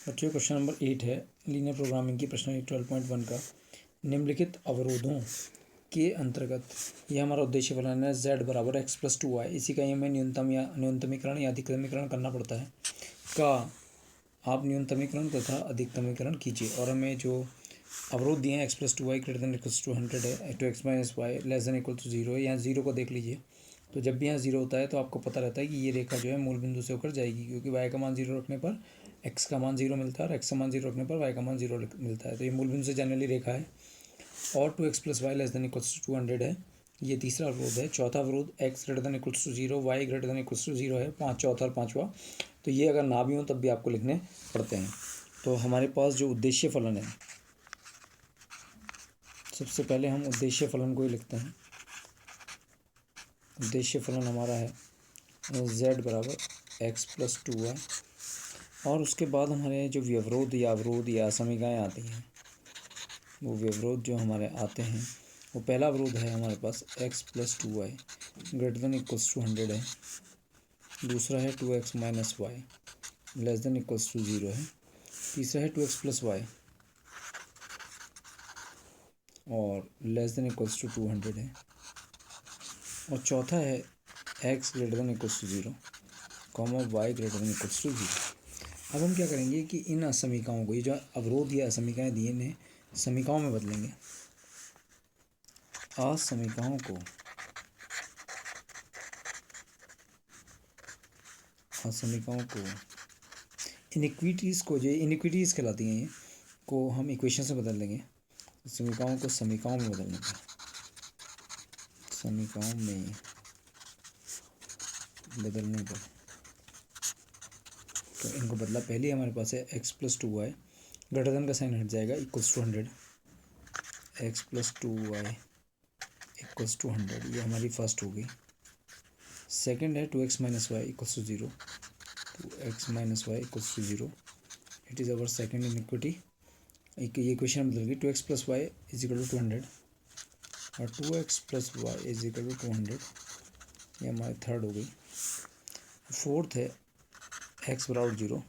बच्चों question number 8 है linear programming की प्रश्न 12.1 का। निम्नलिखित अवरोधों के अंतर्गत ये हमारा उद्देश्य फलन है z बराबर x प्लस 2y, इसी का ही हमें न्यूनतमीकरण या अधिकतमीकरण करना पड़ता है। का आप न्यूनतमीकरण तथा अधिकतमीकरण कीजिए और हमें जो अवरोध दिए हैं x plus 2y greater than equals to 100 है, 2x minus y less than equal to 0 है। यहाँ 0 को देख लीजिए, तो जब भी यहाँ 0 होता है तो आपको पता रहता है कि ये रेखा जो है मूल बिंदु से होकर जाएगी, क्योंकि y का मान 0 रखने पर x का मान 0 मिलता है और x का मान 0 रखने पर y का मान 0 मिलता है। तो ये मूल बिंदु से जाने वाली रेखा है और 2x plus y less than equals to 200 है। ये तीसरा अवरोध है। चौथा अवरोध x greater than equals to 0 y greater than equals to 0 है, चौथा और पाँचवा। तो ये अगर ना भी हो तब भी आपको लिखने पड़ते हैं। तो हमारे पास जो उद्देश्य फलन है, सबसे पहले हम उद्देश्य फलन को ही लिखते हैं। उद्देश्य फलन हमारा है z बराबर x प्लस 2y, और उसके बाद हमारे जो व्यवरोध या अवरोध या समीकरण आती हैं, वो व्यवरोध जो हमारे आते हैं, वो पहला अवरोध है हमारे पास x plus 2y greater than equals to 100 है। दूसरा है 2x minus y less than equals to 0 है। तीसरा है 2x प्लस वाई और लेस देन इक्वल्स टू 200 है। और चौथा है x greater than equals to 0 कॉमा y greater than equals to 0। अब हम क्या करेंगे कि इन असमीकाओं को, ये जो अवरोध या असमीकाएँ दिए, इन्हें समीकाओं में बदलेंगे। असमीकाओं को इनिक्विटीज़ को, जो इनिक्विटीज़ कहलाती हैं, ये को हम इक्वेशन से बदल देंगे। समीकाओं को समीकाओं में बदल देंगे। समीकाओं में बदलने पर तो इनको बदला। पहले हमारे पास है x plus 2y, greater than का साइन हट जाएगा, equals to 100। x plus 2y equals to 100, ये हमारी फर्स्ट हो गई। सेकेंड है 2x minus y equals to 0, 2x minus y equals to 0। It is our second inequality. ये क्वेश्चन बदल गई। 2x plus y is equal to 200 और 2x plus y is equal to 200, ये हमारी थर्ड हो गई। फोर्थ है x बराबर 0,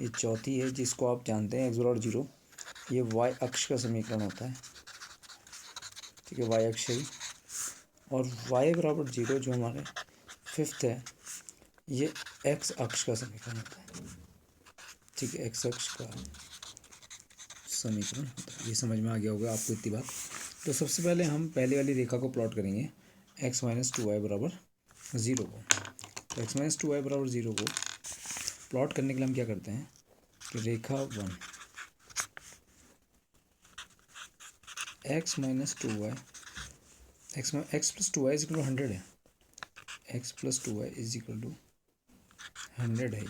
ये चौथी है, जिसको आप जानते हैं x बराबर 0, ये y अक्ष का समीकरण होता है। ठीक है, y अक्ष है। और y बराबर 0 जो हमारे फिफ्थ है, ये x अक्ष का समीकरण होता है। ठीक है, x अक्ष का समीकरण होता है। ये समझ में आ गया होगा आपको इतनी बात। तो सबसे पहले हम पहले वाली रेखा को प्लॉट करेंगे, x माइनस 2y बराबर 0 को। तो x माइनस 2y बराबर 0 को प्लॉट करने के लिए हम क्या करते हैं कि रेखा 1 x minus 2y, x plus 2y is equal to 100 है। x plus 2y is equal to 100 है। ये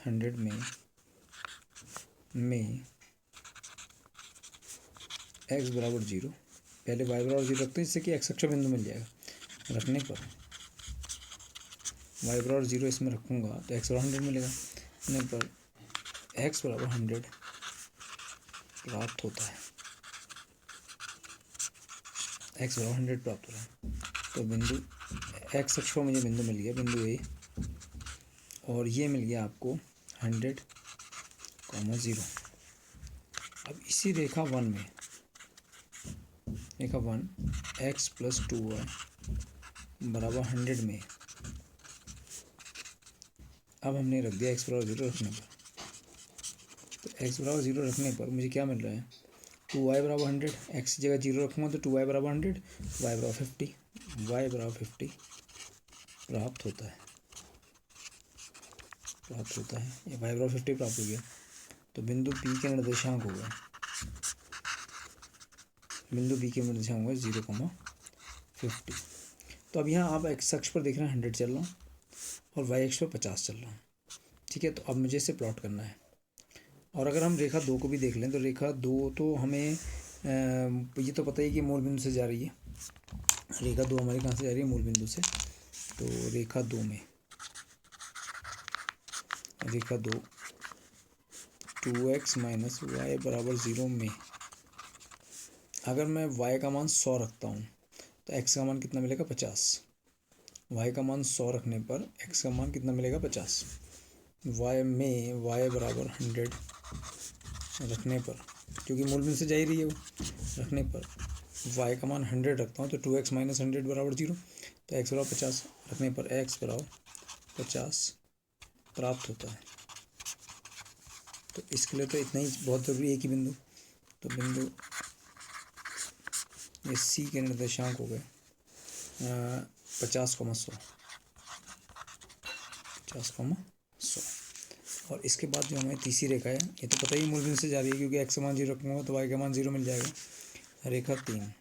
100 में x बराबर 0, पहले y बराबर 0 रखते हैं, जिससे कि x अक्ष बिंदु मिल जाएगा। रखने पर y बराबर 0 इसमें रखूँगा तो x बराबर 100 मिलेगा। रखने पर x बराबर 100 प्राप्त होता है। x बराबर 100 प्राप्त हो रहा है। तो बिंदु x अक्ष पर मुझे बिंदु मिल गया, बिंदु A, और ये मिल गया आपको 100, 0। अब इसी रेखा 1 में, रेखा 1 x प्लस 2y बराबर 100 में अब हमने रख दिया x बराबर 0 रखने पर। तो x बराबर 0 रखने पर मुझे क्या मिल रहा है, 2y बराबर 100, x की जगह 0 रखूँगा तो 2y बराबर 100, y बराबर 50, y बराबर 50 प्राप्त होता है। ये y बराबर 50 प्राप्त हो गया। तो बिंदु P के निर्देशांक हो गए, बिंदु B के निर्देशांक हुए 0,50। तो अब यहाँ आप x अक्ष पर देख रहे हैं 100 चल रहा हूँ और y अक्ष पर 50 चल रहा हूँ। ठीक है, तो अब मुझे इसे प्लॉट करना है। और अगर हम रेखा 2 को भी देख लें तो रेखा 2 तो हमें ये तो पता ही कि मूल बिंदु से जा रही है। रेखा 2 हमारी कहाँ से जा रही है, मूल बिंदु से। तो रेखा 2 में, रेखा 2 2x माइनस वाई बराबर 0 में अगर मैं y का मान 100 रखता हूँ तो x का मान कितना मिलेगा, 50। y का मान 100 रखने पर x का मान कितना मिलेगा, 50। वाई में वाई बराबर 100 रखने पर, क्योंकि मूल बिंदु से जा ही रही है वो, रखने पर वाई का मान 100 रखता हूँ तो 2x माइनस 100 बराबर 0, तो x बराबर 50 रखने पर x बराबर 50 प्राप्त होता है। तो इसके लिए तो इतना ही बहुत ज़रूरी है, एक ही बिंदु। तो बिंदु ये सी के निर्देशांक हो गए 50,100 और इसके बाद जो हमें तीसरी रेखा है, ये तो पता ही मूल बिंदु से जा रही है, क्योंकि x का मान 0 रखूँगा तो y का मान 0 मिल जाएगा। रेखा 3,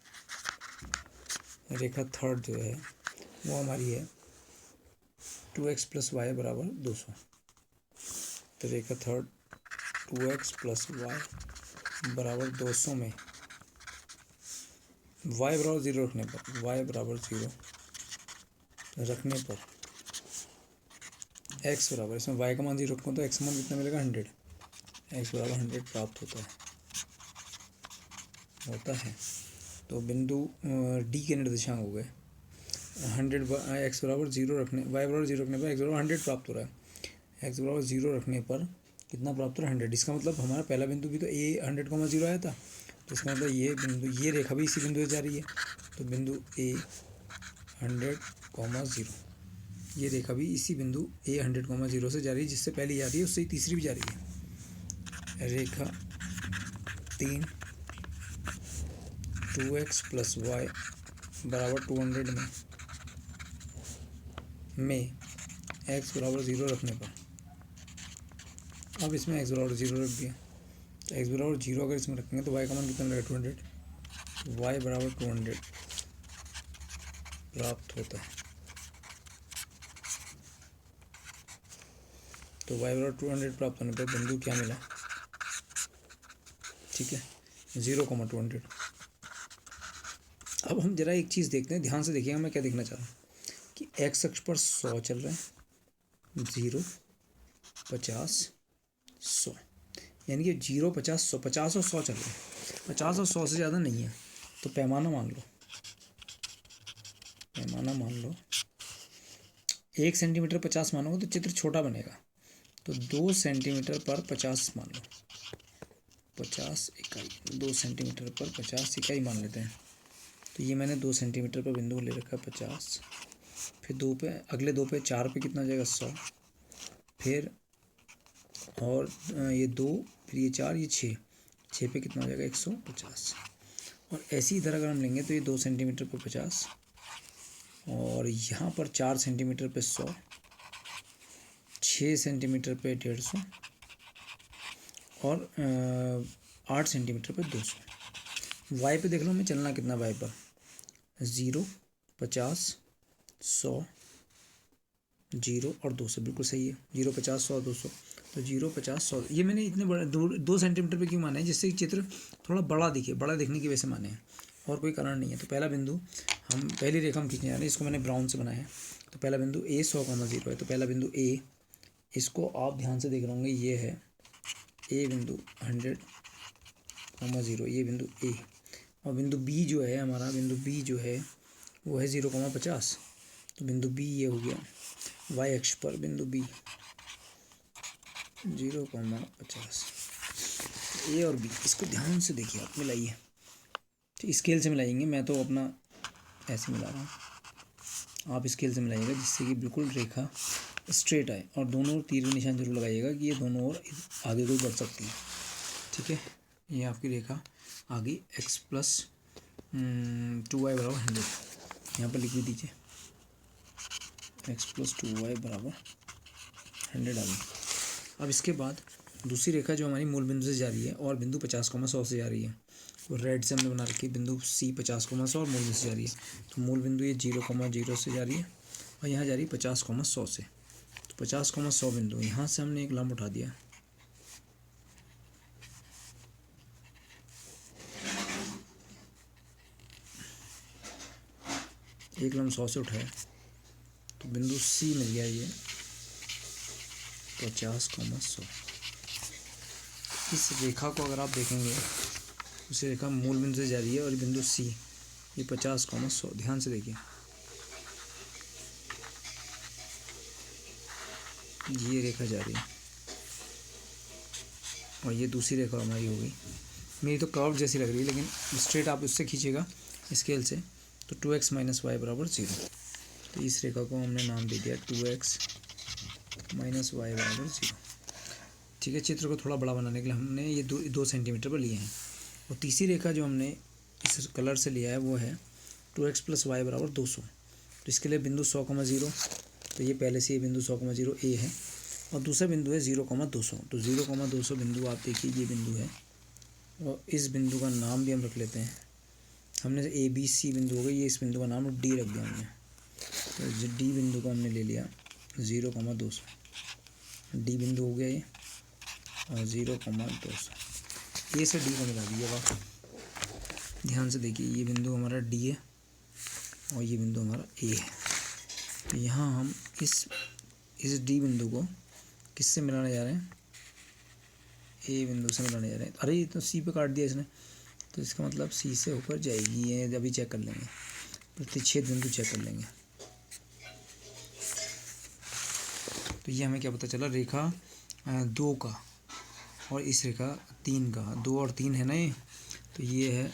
रेखा थर्ड जो है वो हमारी है 2x प्लस वाई बराबर 200। तो रेखा थर्ड 2x प्लस वाई बराबर 200 में y बराबर 0 रखने पर, y बराबर 0 रखने पर x बराबर, इसमें y का मान 0 रखूँ तो x मान कितना मिलेगा 100, x बराबर 100 प्राप्त होता है। तो बिंदु डी के निर्देशांक हो गए 100, x बराबर 0 रखने, y बराबर 0 रखने पर x बराबर 100 प्राप्त हो रहा है। x बराबर 0 रखने पर कितना प्राप्त हो रहा है 100। इसका मतलब हमारा पहला बिंदु भी तो a 100,0 आया था, तो इसका मतलब ये बिंदु, ये रेखा भी इसी बिंदु से जा रही है। तो बिंदु a 100,0, ये रेखा भी इसी बिंदु a 100,0 से जा रही है, जिससे पहली जा रही है उससे ही तीसरी भी जा रही है। रेखा 3 2x प्लस वाई बराबर 200 में x बराबर 0 रखने पर, अब इसमें x बराबर 0 रख दिया, तो x बराबर 0 अगर इसमें रखेंगे तो y का मान कितना मिलेगा 200, y बराबर 200 प्राप्त होता है। तो y बराबर 200 प्राप्त होने पर बिंदु क्या मिला, ठीक है 0,200। अब हम जरा एक चीज़ देखते हैं, ध्यान से देखिएगा मैं क्या देखना चाह रहा हूँ कि x अक्ष पर 100 चल रहा है, 0 50 100, यानी कि 0 50 100, 50 और 100 चल रहे हैं, 50 और 100 से ज़्यादा नहीं है। तो पैमाना मान लो 1 सेंटीमीटर 50 मानोगे तो चित्र छोटा बनेगा, तो 2 सेंटीमीटर पर 50 मान लो, 50 इकाई, 2 सेंटीमीटर पर 50 इकाई मान लेते हैं। तो ये मैंने 2 सेंटीमीटर पर बिंदु ले रखा है 50, फिर 2 पे, अगले 2 पे 4 पे कितना जाएगा 100, फिर और ये 2, फिर ये 4, ये 6 पे कितना हो जाएगा 150। और ऐसी तरह अगर हम लेंगे तो ये 2 सेंटीमीटर पर 50 और यहाँ पर 4 सेंटीमीटर पे 100, 6 सेंटीमीटर पे 150 और 8 सेंटीमीटर पे 200। वाई पे देख लो मैं चलना कितना, वाई पर 0 50 100 0 और 200, बिल्कुल सही है, 0 50 100 200। तो 0 50 100, ये मैंने इतने बड़े 2 सेंटीमीटर पे क्यों माना है, जिससे चित्र थोड़ा बड़ा दिखे, बड़ा दिखने की वजह से माने हैं, और कोई कारण नहीं है। तो पहला बिंदु हम पहली रेखा हम खींचने जा रहे हैं, इसको मैंने ब्राउन से बनाया है। तो पहला बिंदु a 100,0 है, तो पहला बिंदु a, इसको आप ध्यान से देख रहे होंगे, ये है a बिंदु 100,0, ये बिंदु a, और बिंदु b जो है हमारा, बिंदु b जो है वो है 0,50। तो बिंदु b ये हो गया y अक्ष पर बिंदु b 0,50। ए और बी, इसको ध्यान से देखिए आप, मिलाइए, तो स्केल से मिलाएंगे, मैं तो अपना ऐसे मिला रहा हूँ, आप स्केल से मिलाइएगा जिससे कि बिल्कुल रेखा स्ट्रेट आए, और दोनों ओर तीर का निशान जरूर लगाइएगा कि ये दोनों ओर आगे कोई बढ़ सकती है, ठीक है। ये आपकी रेखा आ गई x प्लस 2y बराबर 100, यहाँ पर लिख भी दीजिए x प्लस 2y बराबर 100 आ गई। अब इसके बाद दूसरी रेखा जो हमारी मूल बिंदु से जा रही है और बिंदु 50,100 से जा रही है, वो रेड से हमने बना रखी है, बिंदु C 50,100 और मूल बिंदु से जा रही है। तो मूल बिंदु ये 0,0 से जा रही है और यहाँ जा रही है 50,100 से। तो 50,100 बिंदु, यहाँ से हमने एक लंब उठा दिया, एक लंब 100 से उठाया, तो बिंदु C मिल गया ये 50,100। इस रेखा को अगर आप देखेंगे, उस रेखा मूल बिंदु से जा रही है और बिंदु C ये 50,100, ध्यान से देखिए, ये रेखा जा रही है और ये दूसरी रेखा हमारी हो गई। मेरी तो कर्व जैसी लग रही है, लेकिन स्ट्रेट आप उससे खींचेगा स्केल से तो 2x माइनस वाई बराबर 0। तो इस रेखा को हमने नाम दे दिया 2x माइनस वाई बराबर 0। ठीक है, चित्र को थोड़ा बड़ा बनाने के लिए हमने ये 2 सेंटीमीटर पर लिए हैं। और तीसरी रेखा जो हमने इस कलर से लिया है वो है 2x प्लस वाई बराबर 200। तो इसके लिए बिंदु 100,0, तो ये पहले से ये बिंदु 100,0 ए है, और दूसरा बिंदु है 0,200। तो 0,200 बिंदु आप देखिए ये बिंदु है, और इस बिंदु का नाम भी हम रख लेते हैं। हमने ए बी सी बिंदु हो गई, ये इस बिंदु का नाम डी रख दिया हमने। तो डी बिंदु को हमने ले लिया 0,200, डी बिंदु हो गया ये, और 0,200 ए से डी को मिला दिया। वाह, ध्यान से देखिए, ये बिंदु हमारा डी है और ये बिंदु हमारा ए है। तो यहाँ हम इस डी बिंदु को किससे मिलाने जा रहे हैं? ए बिंदु से मिलाने जा रहे हैं। अरे ये तो सी पे काट दिया इसने, तो इसका मतलब सी से होकर जाएगी ये। अभी चेक कर लेंगे, प्रतिच्छेद बिंदु चेक कर लेंगे। तो ये हमें क्या पता चला, रेखा 2 का और इस रेखा 3 का, 2 और 3 है ना ये। तो ये है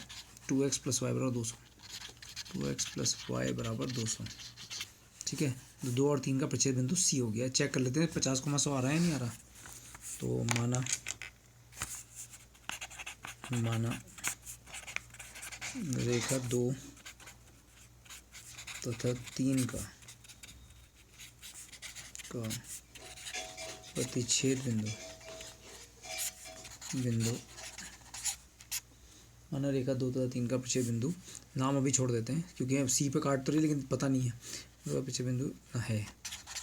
2x प्लस वाई बराबर 200, 2x प्लस वाई बराबर 200। ठीक है, तो 2 और 3 का प्रतिच्छेद बिंदु सी हो गया। चेक कर लेते हैं 50,100 आ रहा है नहीं आ रहा। तो माना रेखा 2 तथा 3 का प्रतिच्छेद बिंदु माना रेखा 2 तथा 3 का प्रतिच्छेद बिंदु, नाम अभी छोड़ देते हैं क्योंकि अब सी पे काट तो रही लेकिन पता नहीं है प्रतिच्छेद बिंदु है,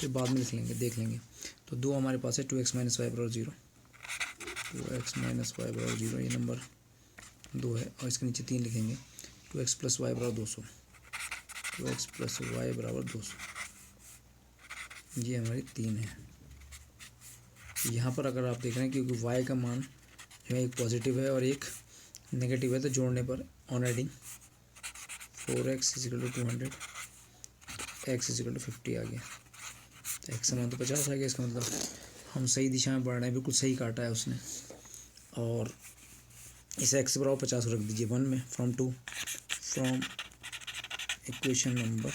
तो बाद में लिख लेंगे, देख लेंगे। तो 2 हमारे पास है 2x माइनस वाई बराबर 0, 2x माइनस वाई बराबर 0, ये नंबर 2 है। और इसके नीचे 3 लिखेंगे, 2x प्लस वाई बराबर 200, 2x प्लस वाई बराबर 200, ये हमारी 3 है। यहाँ पर अगर आप देख रहे हैं क्योंकि y का मान जो है एक पॉजिटिव है और एक नेगेटिव है, तो जोड़ने पर ऑन एडिंग 4x = 200, x = 50 आ गया। तो x का मान तो 50 आ गया। इसका मतलब हम सही दिशा में बढ़ रहे हैं, बिल्कुल सही काटा है उसने। और इस x बराबर 50 रख दीजिए 1 में, फ्रॉम इक्वेशन नंबर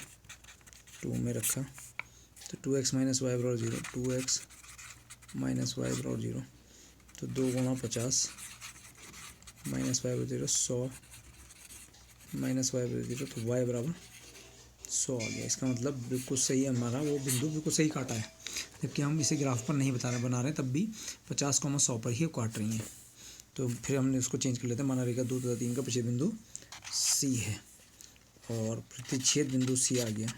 2 में रखा। तो 2x माइनस वाई बराबर 0, 2x माइनस वाई बराबर 0, तो 2 गुणा 50 माइनस वाई बराबर 0, 100 माइनस वाई बराबर 0, तो y बराबर 100 आ गया। इसका मतलब बिल्कुल सही हमारा वो बिंदु बिल्कुल सही काटा है, जबकि हम इसे ग्राफ पर नहीं बना रहे तब भी 50,100 पर ही काट रही हैं। तो फिर हमने उसको चेंज कर लेते हैं। माना रेखा 2 तथा 3 का प्रतिच्छेद बिंदु सी है, और प्रतिच्छेद बिंदु सी आ गया,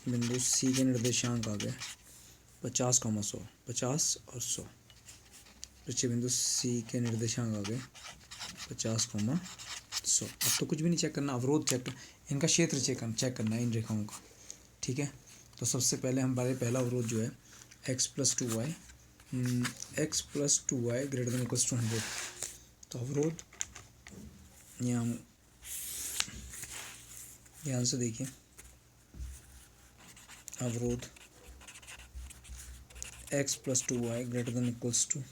बिंदु सी के निर्देशांक आ गए 50,100, 50 और 100। प्रतिच्छेद बिंदु सी के निर्देशांक आ गए 50,100। अब तो कुछ भी नहीं चेक करना, अवरोध चेक, इनका क्षेत्र चेक करना है इन रेखाओं का। ठीक है, तो सबसे पहले हमारे पहला अवरोध जो है x plus 2y greater than equals to 100। तो अवरोध यहाँ हम ध्यान से देखिए, अवरोध x plus 2y greater than equals to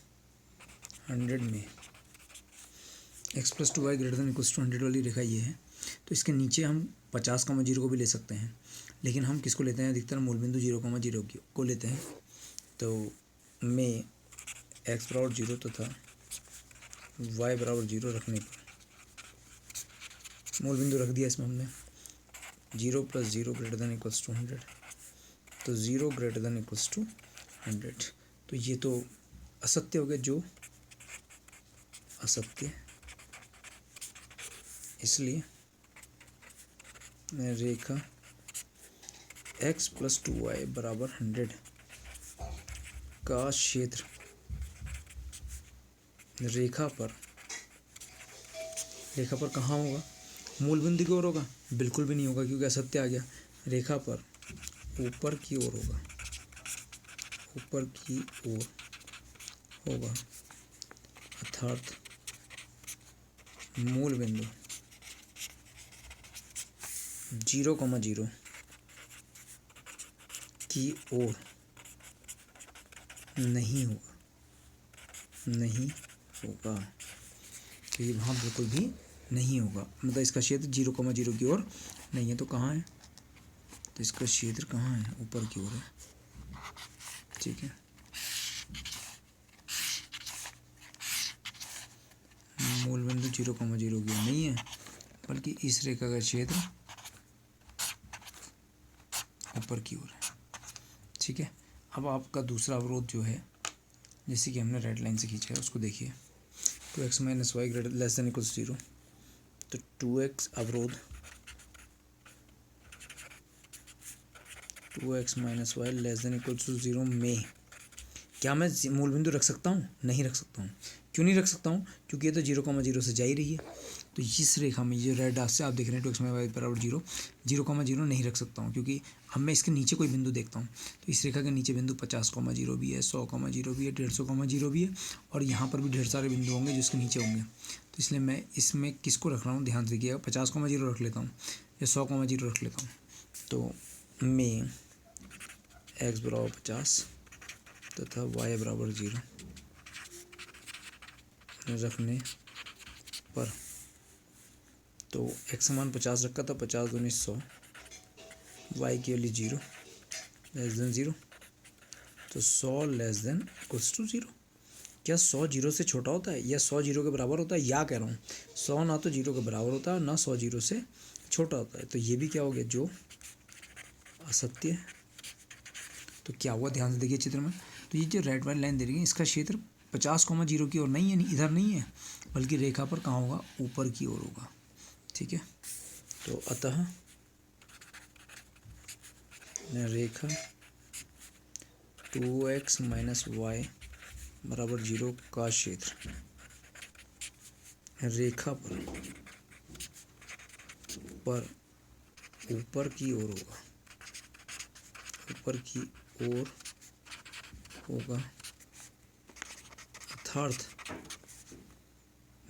100 में x plus 2y greater than equals to 100 वाली रेखा ये है। तो इसके नीचे हम 50,0 को भी ले सकते हैं, लेकिन हम किसको लेते हैं? अधिकतर मूल बिंदु 0,0 को लेते हैं। तो में x बराबर 0 तथा y बराबर 0 रखने पर मूल बिंदु रख दिया इसमें हमने 0 plus 0 greater than equals to 100, तो 0 ग्रेटर देन इक्वल्स टू 100। तो ये तो असत्य हो गया, जो असत्य, इसलिए रेखा x प्लस 2y बराबर 100 का क्षेत्र रेखा पर कहाँ होगा? मूल बिंदु की ओर होगा? बिल्कुल भी नहीं होगा, क्योंकि असत्य आ गया। रेखा पर ऊपर की ओर होगा, ऊपर की ओर होगा, अर्थात मूल बिंदु 0,0 की ओर नहीं होगा। नहीं होगा, तो ये वहाँ बिल्कुल भी नहीं होगा, मतलब इसका क्षेत्र 0,0 की ओर नहीं है। तो कहाँ है, तो इसका क्षेत्र कहाँ है, ऊपर की ओर है। ठीक है, मूल बिंदु 0,0 की ओर नहीं है, बल्कि इस रेखा का क्षेत्र ऊपर की ओर है। ठीक है, अब आपका दूसरा अवरोध जो है, जैसे कि हमने रेड लाइन से खींचा है, उसको देखिए। 2x - y greater less than equals 0। तो 2x अवरोध 2x - y less than equals to 0 में क्या मैं मूल बिंदु रख सकता हूँ? नहीं रख सकता हूँ। क्यों नहीं रख सकता हूँ? क्योंकि ये तो 0,0 से जा ही रही है। तो इस रेखा में ये रेड डॉट से आप देख रहे हैं 2x - y बराबर 0, 0,0 नहीं रख सकता हूँ, क्योंकि अब मैं इसके नीचे कोई बिंदु देखता हूँ। तो इस रेखा के नीचे बिंदु 50,0 भी है, 100,0 भी है, 150,0 भी है, और यहाँ पर भी ढेर सारे बिंदु होंगे जो इसके नीचे होंगे। तो इसलिए मैं इसमें किसको रख रहा हूँ, ध्यान से देखिएगा, 50,0 रख लेता हूँ या 100,0 रख लेता हूँ। तो मैं x बराबर 50 तथा y बराबर 0 रखने पर, तो x मान 50 रखा था, 50 दूनी 100, y की वैल्यू 0 लेस देन 0, तो 100 लेस देन इक्वल्स टू 0। क्या 100 0 से छोटा होता है, या 100 0 के बराबर होता है? या कह रहा हूँ 100 ना तो 0 के बराबर होता है, ना 100 0 से छोटा होता है। तो ये भी क्या हो गया, जो असत्य है। तो क्या हुआ, ध्यान से देखिए चित्र में। तो ये जो रेड वाली लाइन दे रही है, इसका क्षेत्र 50,0 की ओर नहीं है, इधर नहीं है, बल्कि रेखा पर कहाँ होगा, ऊपर की ओर होगा। ठीक है, तो अतः रेखा 2x - y बराबर 0 का क्षेत्र रेखा पर ऊपर की ओर होगा, ऊपर की ओर होगा, अर्थात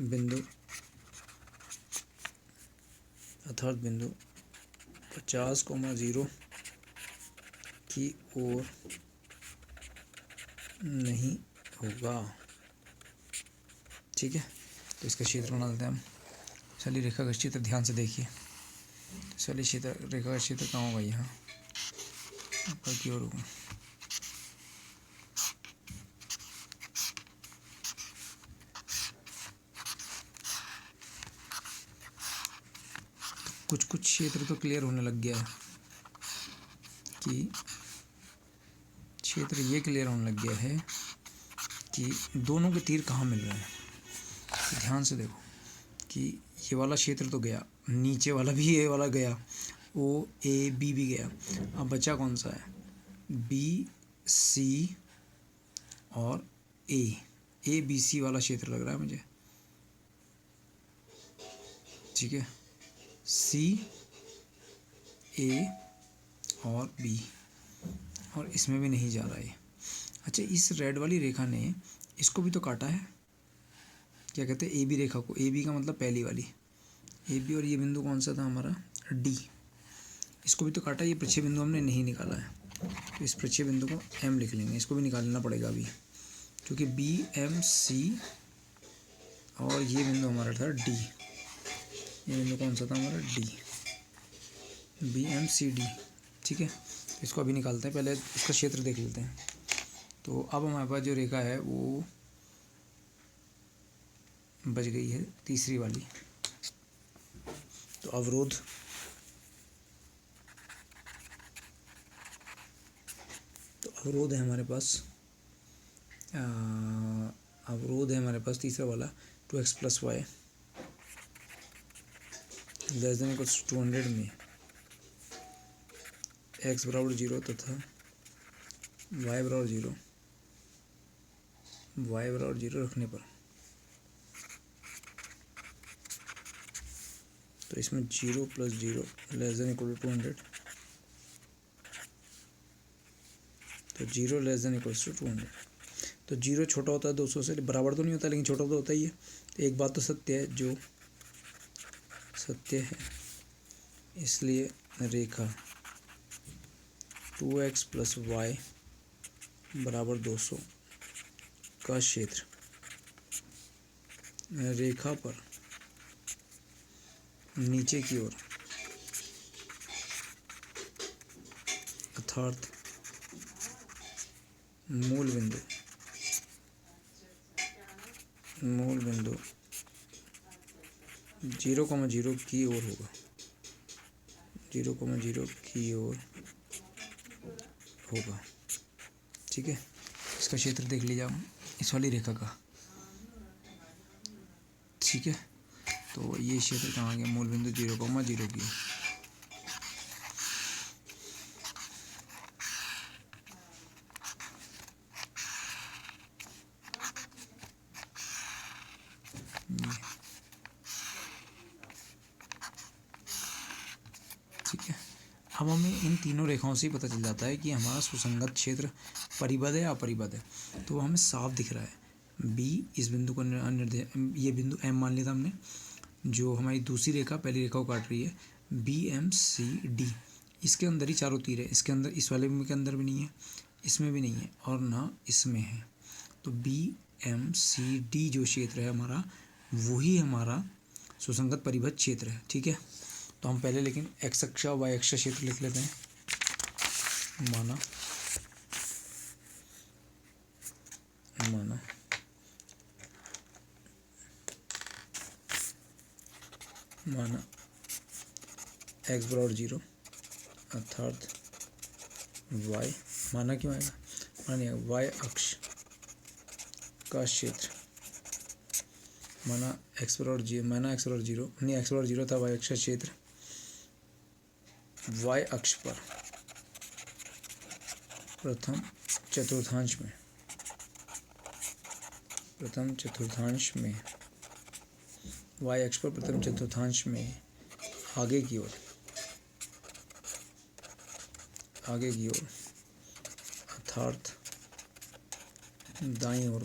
बिंदु 50,0 की ओर नहीं होगा। ठीक है, तो इसका क्षेत्र बना देते हैं हम। चलिए रेखा का क्षेत्र ध्यान से देखिए। चलिए क्षेत्र, रेखा का क्षेत्र कहाँ होगा, यहाँ ऊपर की ओर होगा। कुछ कुछ क्षेत्र तो क्लियर होने लग गया है कि क्षेत्र ये क्लियर होने लग गया है कि दोनों के तीर कहाँ मिल रहे हैं। तो ध्यान से देखो कि ये वाला क्षेत्र तो गया, नीचे वाला भी ये वाला गया, ओ ए बी भी गया। अब बचा कौन सा है, बी सी और ए बी सी वाला क्षेत्र लग रहा है मुझे। ठीक है, सी ए और बी, और इसमें भी नहीं जा रहा है। अच्छा, इस रेड वाली रेखा ने इसको भी तो काटा है, क्या कहते हैं, ए बी रेखा को। ए बी का मतलब पहली वाली ए बी, और ये बिंदु कौन सा था हमारा, डी, इसको भी तो काटा। ये प्रक्षेप बिंदु हमने नहीं निकाला है, तो इस प्रक्षेप बिंदु को एम लिख लेंगे, इसको भी निकालना पड़ेगा अभी, क्योंकि बी एम सी और ये बिंदु हमारा था डी। ये बिंदु कौन सा था हमारा, D, B M C D. ठीक है, तो इसको अभी निकालते हैं, पहले इसका क्षेत्र देख लेते हैं। तो अब हमारे पास जो रेखा है वो बच गई है, तीसरी वाली। तो अवरोध है हमारे पास, अवरोध है हमारे पास तीसरा वाला, 2x + y less than equals 200 में x बराबर 0 तथा y बराबर 0 रखने पर, तो इसमें 0 + 0 लेस देन इक्वल टू 200, तो 0 लेस देन इक्वल्स टू 200। तो 0 छोटा होता है 200 से, बराबर तो नहीं होता लेकिन छोटा तो होता ही है। तो एक बात तो सत्य है, जो सत्य है, इसलिए रेखा 2x + y बराबर 200 का क्षेत्र रेखा पर नीचे की ओर अर्थात मूल बिंदु 0,0 की ओर होगा, 0,0 की ओर होगा। ठीक है, इसका क्षेत्र देख लीजिए आप इस वाली रेखा का। ठीक है, तो ये क्षेत्र कहाँ आ गया, मूल बिंदु 0,0 की। ठीक है, अब हमें इन तीनों रेखाओं से ही पता चल जाता है कि हमारा सुसंगत क्षेत्र परिबद्ध है या अपरिबद्ध है। तो हमें साफ दिख रहा है बी, इस बिंदु को ये बिंदु एम मान लिया था हमने, जो हमारी दूसरी रेखा पहली रेखा को काट रही है, BMCD। इसके अंदर ही चारों तीर है, इसके अंदर, इस वाले के अंदर भी नहीं है, इसमें भी नहीं है और ना इसमें है। तो BMCD जो क्षेत्र है हमारा, वही हमारा सुसंगत परिबद्ध क्षेत्र है। ठीक है, तो हम पहले लेकिन एक्स अक्ष और वाई अक्ष क्षेत्र लिख लेते हैं। माना x बराबर 0 अर्थात y, माना क्यों आएगा, मानिए y अक्ष का क्षेत्र, माना x बराबर 0 नहीं, x बराबर 0 था, y अक्ष का क्षेत्र y अक्ष पर प्रथम चतुर्थांश में y अक्ष पर प्रथम चतुर्थांश में आगे की ओर अर्थात दाईं ओर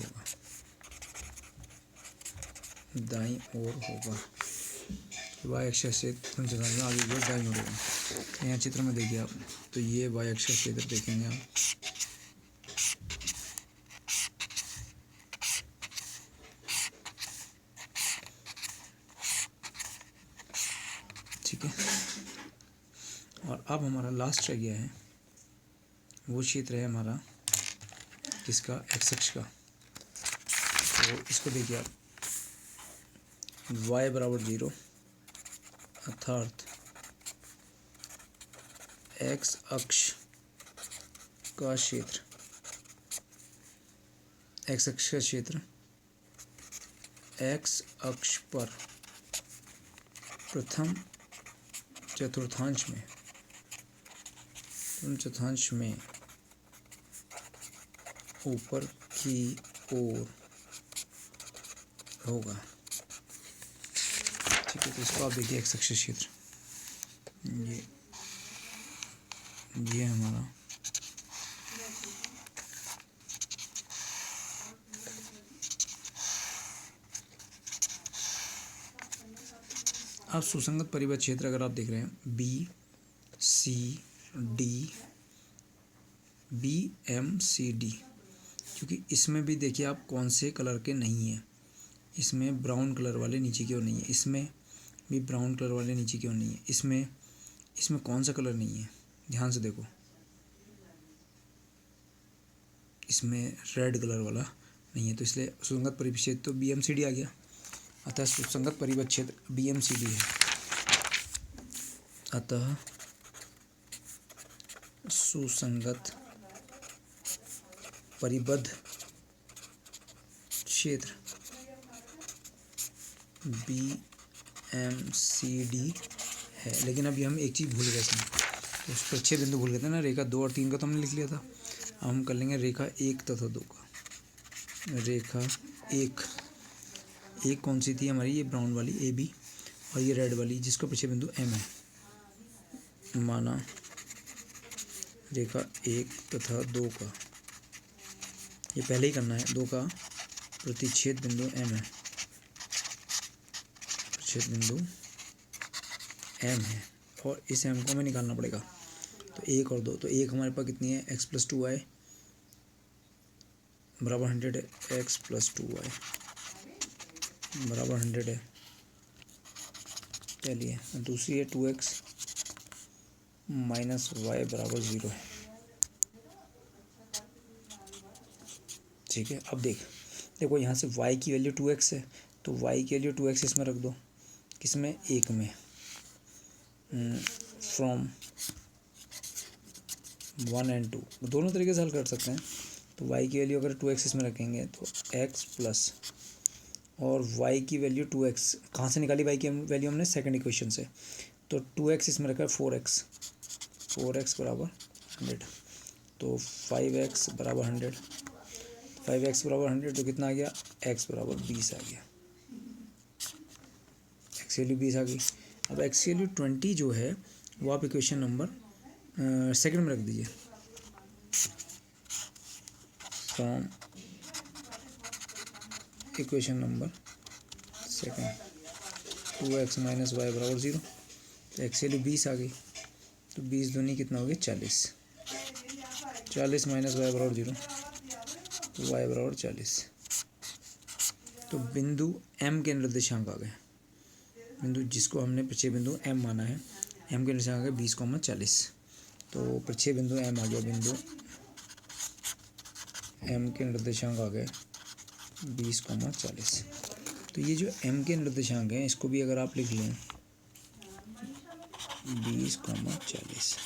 होगा। y अक्ष से प्रथम चतुर्थांश में आगे की ओर दाईं ओर होगा। यहाँ चित्र में देखिए आप, तो ये y अक्ष का क्षेत्र देखेंगे आप, ठीक है। और अब हमारा लास्ट रह गया है, वो क्षेत्र है हमारा किसका, एक्स अक्ष का। तो इसको देखिए आप, y बराबर 0 अर्थात एक्स अक्ष का क्षेत्र, एक्स अक्ष का क्षेत्र एक्स अक्ष पर प्रथम चतुर्थांश में ऊपर की ओर होगा। ठीक है, तो इसको आप देखिए एक्स अक्ष क्षेत्र, ये हमारा अब सुसंगत परिबद्ध क्षेत्र अगर आप देख रहे हैं BMCD, क्योंकि इसमें भी देखिए आप कौन से कलर के नहीं हैं, इसमें ब्राउन कलर वाले नीचे की ओर नहीं है, इसमें भी ब्राउन कलर वाले नीचे की ओर नहीं है, इसमें कौन सा कलर नहीं है, ध्यान से देखो, इसमें रेड कलर वाला नहीं है, तो इसलिए सुसंगत परिबद्ध क्षेत्र तो BMCD आ गया। अतः सुसंगत परिबद्ध क्षेत्र BMCD है। अतः सुसंगत परिबद्ध क्षेत्र BMCD है। लेकिन अभी हम एक चीज़ भूल गए इसमें, तो उस पर 6 बिंदु भूल गए थे ना, रेखा 2 और 3 का तो हमने लिख लिया था। अब हम कर लेंगे रेखा 1 तथा 2 का। रेखा 1 कौन सी थी हमारी, ये ब्राउन वाली AB, और ये रेड वाली जिसका पीछे बिंदु M है। माना रेखा 1 तथा 2 का, ये पहले ही करना है, 2 का प्रतिच्छेद बिंदु M है, प्रतिच्छेद बिंदु M है, और इस M को हमें निकालना पड़ेगा। तो 1 और 2, तो 1 हमारे पास कितनी है, x + 2y बराबर 100 है, x + 2y बराबर 100 है। चलिए दूसरी है 2x माइनस वाई बराबर 0 है। ठीक है, अब देखो यहाँ से y की वैल्यू 2x है, तो y की वैल्यू 2x इसमें रख दो, किसमें, एक में, फ्रॉम 1 and 2, दोनों तरीके से हल कर सकते हैं। तो y की वैल्यू अगर 2x इसमें रखेंगे तो x प्लस, और y की वैल्यू 2x कहाँ से निकाली, y की वैल्यू हमने सेकंड इक्वेशन से, तो 2x इसमें रखा है 4x बराबर 100, तो 5x बराबर 100, 5x बराबर 100, तो कितना आ गया, x बराबर 20 आ गया, x की वैल्यू 20 आ गई। अब x की वैल्यू 20 जो है वो आप इक्वेशन नंबर सेकंड में रख दीजिए, from equation number second 2x minus y बराबर 0, तो x की वैल्यू 20 आ गई, तो 20 दूनी कितना हो गया 40, 40 माइनस वाई बराबर 0, तो वाई बराबर 40। तो बिंदु m के निर्देशांक आ गए, बिंदु जिसको हमने प्रक्षेप बिंदु m माना है, m के निर्देशांक आ गए 20,40, तो प्रक्षेप बिंदु m आ गया, बिंदु m के निर्देशांक आ गए 20,40। तो ये जो m के निर्देशांक हैं इसको भी अगर आप लिख लें 20,40,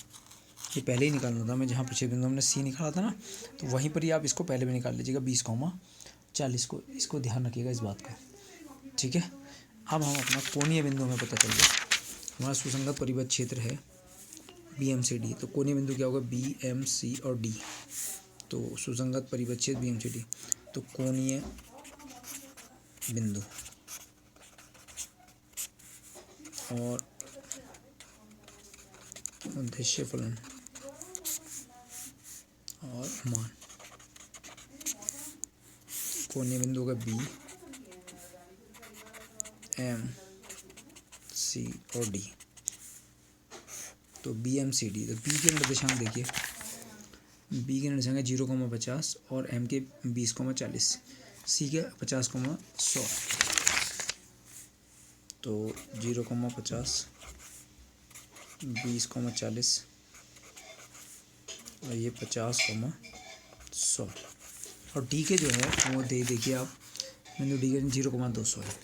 ये पहले ही निकालना था, मैं जहाँ प्रक्षेप बिंदु हमने c निकाला था ना, तो वहीं पर ही आप इसको पहले भी निकाल लीजिएगा 20,40 को, इसको ध्यान रखिएगा इस बात का। ठीक है, अब हम अपना कोणीय बिंदु में पता चल गया, हमारा सुसंगत परिबद्ध क्षेत्र है BMCD, तो कोणीय बिंदु क्या होगा, BMC और D, तो सुसंगत परिबद्ध क्षेत्र BMCD, तो कोणीय बिंदु और उद्देश्य फलन और मान, कोणीय बिंदु होगा B M C और D, तो BMCD, तो B के निर्देशांक देखिए, B के निर्देशांक है 0,50 और M के 20,40, C के 50,100, तो 0,50 20,40 और ये 50,100, और D के जो है वो देखिए आप, बिंदु D के 0,200 है,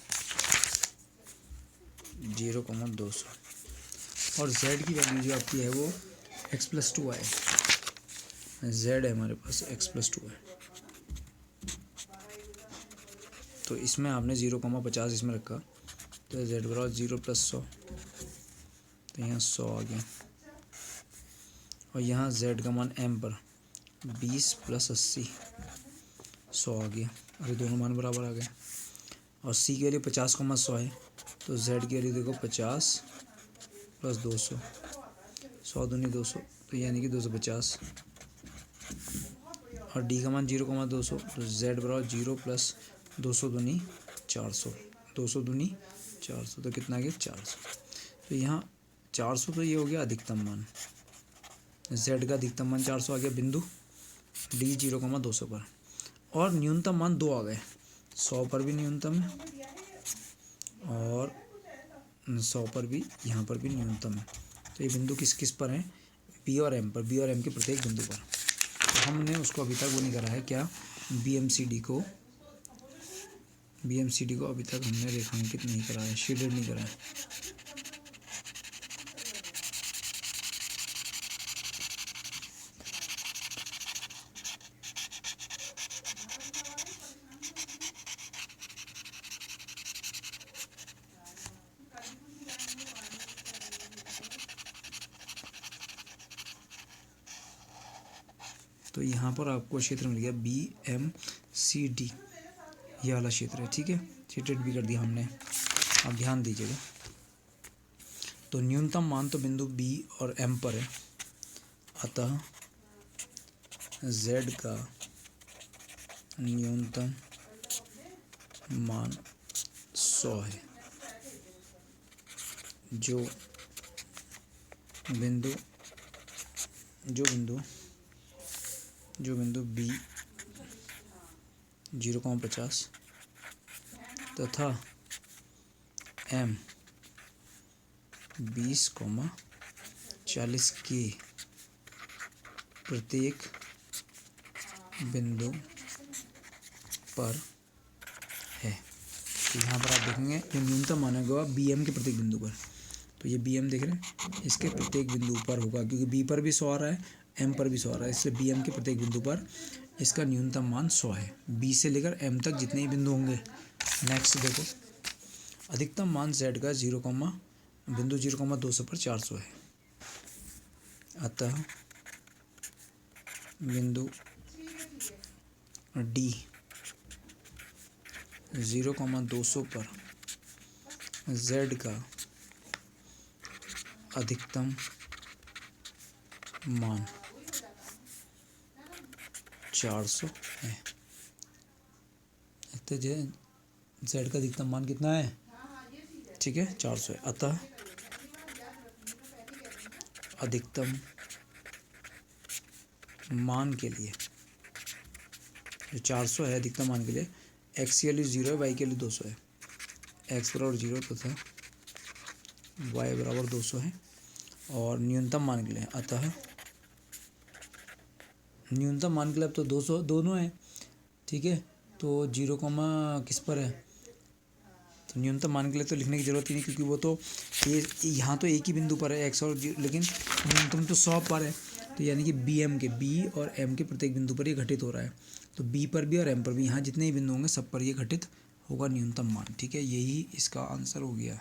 0,200, और Z की वैल्यू जो आपकी है वो x+2 है, Z है हमारे पास x+2 है, तो इसमें आपने 0,50 इसमें रखा, तो Z बराबर 0+100, तो यहाँ 100 आ गया, और यहाँ Z का मान M पर 20 + 80 100 आ गया, और ये दोनों मान बराबर आ गए, और C की वैल्यू 50,100 है, तो Z की वैल्यू देखो 50 + 200, 100 दूनी 200, तो यानी कि 250, और D का मान 0,200, तो Z बराबर 0 + 200 दूनी 400, 200 दूनी 400, तो कितना आ गया 400, तो यहाँ 400, तो ये हो गया अधिकतम मान, Z का अधिकतम मान 400 आ गया बिंदु D 0,200 पर, और न्यूनतम मान 2 आ गए, 100 पर भी न्यूनतम है और 100 पर भी, यहाँ पर भी न्यूनतम है, तो ये बिंदु किस किस पर हैं, B और M पर, B और M के प्रत्येक बिंदु पर, तो हमने उसको अभी तक वो नहीं करा है क्या, BMCD को अभी तक हमने रेखांकित नहीं करा है, शेडेड नहीं करा है। तो यहाँ पर आपको क्षेत्र मिल गया BMCD, ये वाला क्षेत्र है, ठीक है, शेडेड भी कर दिया हमने, आप ध्यान दीजिएगा। तो न्यूनतम मान तो बिंदु B और M पर है, अतः Z का न्यूनतम मान 100 है, जो बिंदु B 0,50 तथा m 20,40 के प्रत्येक बिंदु पर है। तो यहाँ पर आप देखेंगे जो न्यूनतम मान होगा bm के प्रत्येक बिंदु पर, तो ये bm देख रहे हैं, इसके प्रत्येक बिंदु पर होगा, क्योंकि b पर भी 100 आ रहा है, m पर भी 100 आ रहा है, इसलिए bm के प्रत्येक बिंदु पर इसका न्यूनतम मान 100 है। b से लेकर m तक जितने ही बिंदु होंगे। नेक्स्ट देखो, अधिकतम मान z का बिंदु 0,200 पर 400 है। अतः बिंदु d 0,200 पर z का अधिकतम मान 400 है। तो z का अधिकतम मान कितना है? ठीक है, 400 है। अतः अधिकतम मान के लिए जो 400 है अधिकतम मान के लिए, x की वैल्यू 0 है, y की वैल्यू 200 है। x बराबर 0 तथा y बराबर 200 है और न्यूनतम मान के लिए, अतः न्यूनतम मान के लिए अब तो 200 दोनों है। ठीक है, तो 0, किस पर है, तो न्यूनतम मान के लिए तो लिखने की ज़रूरत ही नहीं, क्योंकि वो तो ये यहाँ तो एक ही बिंदु पर है x और 0, लेकिन न्यूनतम तो 100 पर है। तो यानी कि b और m के प्रत्येक बिंदु पर ये घटित हो रहा है। तो b पर भी और m पर भी, यहाँ जितने ही बिंदु होंगे सब पर ये घटित होगा न्यूनतम मान। ठीक है, यही इसका आंसर हो गया।